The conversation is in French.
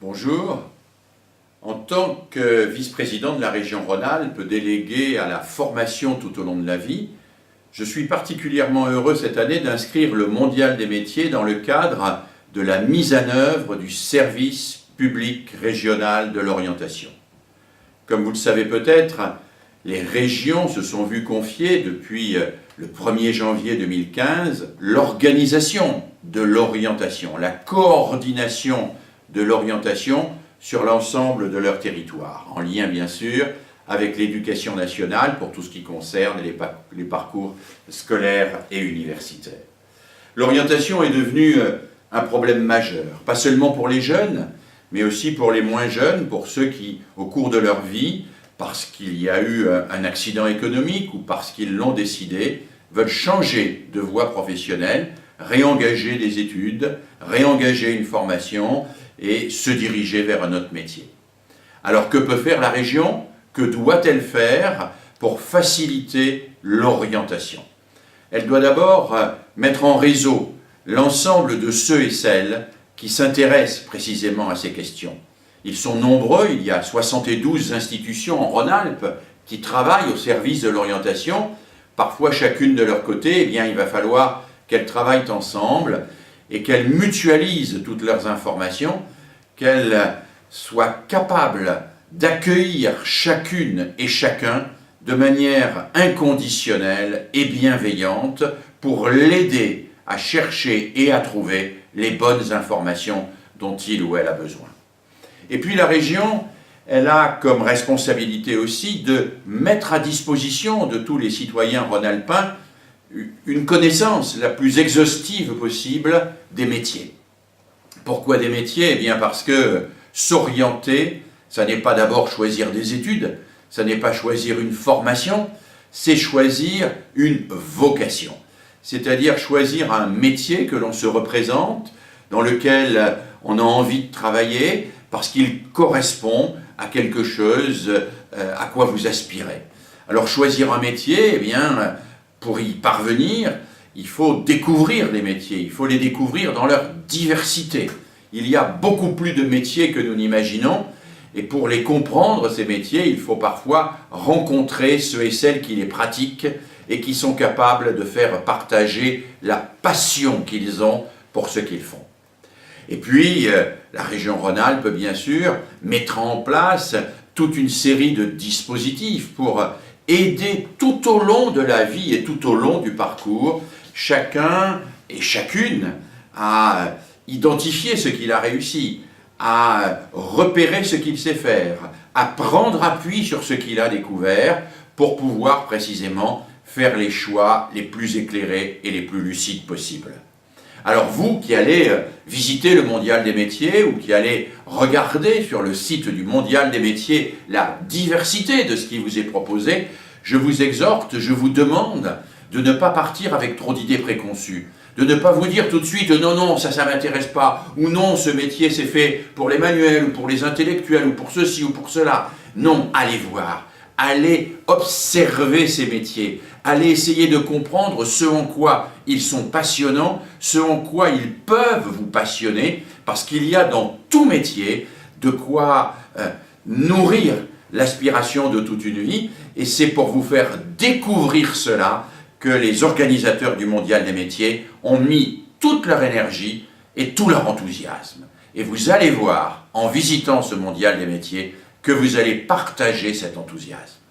Bonjour. En tant que vice-président de la région Rhône-Alpes, délégué à la formation tout au long de la vie, je suis particulièrement heureux cette année d'inscrire le Mondial des métiers dans le cadre de la mise en œuvre du service public régional de l'orientation. Comme vous le savez peut-être, les régions se sont vues confier depuis le 1er janvier 2015 l'organisation de l'orientation, la coordination de l'orientation sur l'ensemble de leur territoire, en lien bien sûr avec l'éducation nationale pour tout ce qui concerne les parcours scolaires et universitaires. L'orientation est devenue un problème majeur, pas seulement pour les jeunes, mais aussi pour les moins jeunes, pour ceux qui, au cours de leur vie, parce qu'il y a eu un accident économique ou parce qu'ils l'ont décidé, veulent changer de voie professionnelle, réengager des études, réengager une formation et se diriger vers un autre métier. Alors que peut faire la région? Que doit-elle faire pour faciliter l'orientation? Elle doit d'abord mettre en réseau l'ensemble de ceux et celles qui s'intéressent précisément à ces questions. Ils sont nombreux, il y a 72 institutions en Rhône-Alpes qui travaillent au service de l'orientation. Parfois, chacune de leur côté, il va falloir qu'elles travaillent ensemble et qu'elles mutualisent toutes leurs informations, qu'elles soient capables d'accueillir chacune et chacun de manière inconditionnelle et bienveillante pour l'aider à chercher et à trouver les bonnes informations dont il ou elle a besoin. Et puis la région, elle a comme responsabilité aussi de mettre à disposition de tous les citoyens rhône-alpins une connaissance la plus exhaustive possible des métiers. Pourquoi des métiers? Eh bien parce que s'orienter, ça n'est pas d'abord choisir des études, ça n'est pas choisir une formation, c'est choisir une vocation. C'est-à-dire choisir un métier que l'on se représente, dans lequel on a envie de travailler, parce qu'il correspond à quelque chose à quoi vous aspirez. Alors choisir un métier, eh bien, pour y parvenir, il faut découvrir les métiers, il faut les découvrir dans leur diversité. Il y a beaucoup plus de métiers que nous n'imaginons, et pour les comprendre, ces métiers, il faut parfois rencontrer ceux et celles qui les pratiquent et qui sont capables de faire partager la passion qu'ils ont pour ce qu'ils font. Et puis, la région Rhône-Alpes, bien sûr, mettra en place toute une série de dispositifs pour aider tout au long de la vie et tout au long du parcours, chacun et chacune à identifier ce qu'il a réussi, à repérer ce qu'il sait faire, à prendre appui sur ce qu'il a découvert pour pouvoir précisément faire les choix les plus éclairés et les plus lucides possibles. Alors vous qui allez visiter le Mondial des métiers ou qui allez regarder sur le site du Mondial des métiers la diversité de ce qui vous est proposé, je vous exhorte, je vous demande de ne pas partir avec trop d'idées préconçues, de ne pas vous dire tout de suite « non, non, ça m'intéresse pas » ou « non, ce métier c'est fait pour les manuels ou pour les intellectuels ou pour ceci ou pour cela ». Non, allez voir, allez observer ces métiers, allez essayer de comprendre ce en quoi ils sont passionnants, ce en quoi ils peuvent vous passionner, parce qu'il y a dans tout métier de quoi nourrir l'aspiration de toute une vie, et c'est pour vous faire découvrir cela que les organisateurs du Mondial des métiers ont mis toute leur énergie et tout leur enthousiasme. Et vous allez voir, en visitant ce Mondial des métiers, que vous allez partager cet enthousiasme.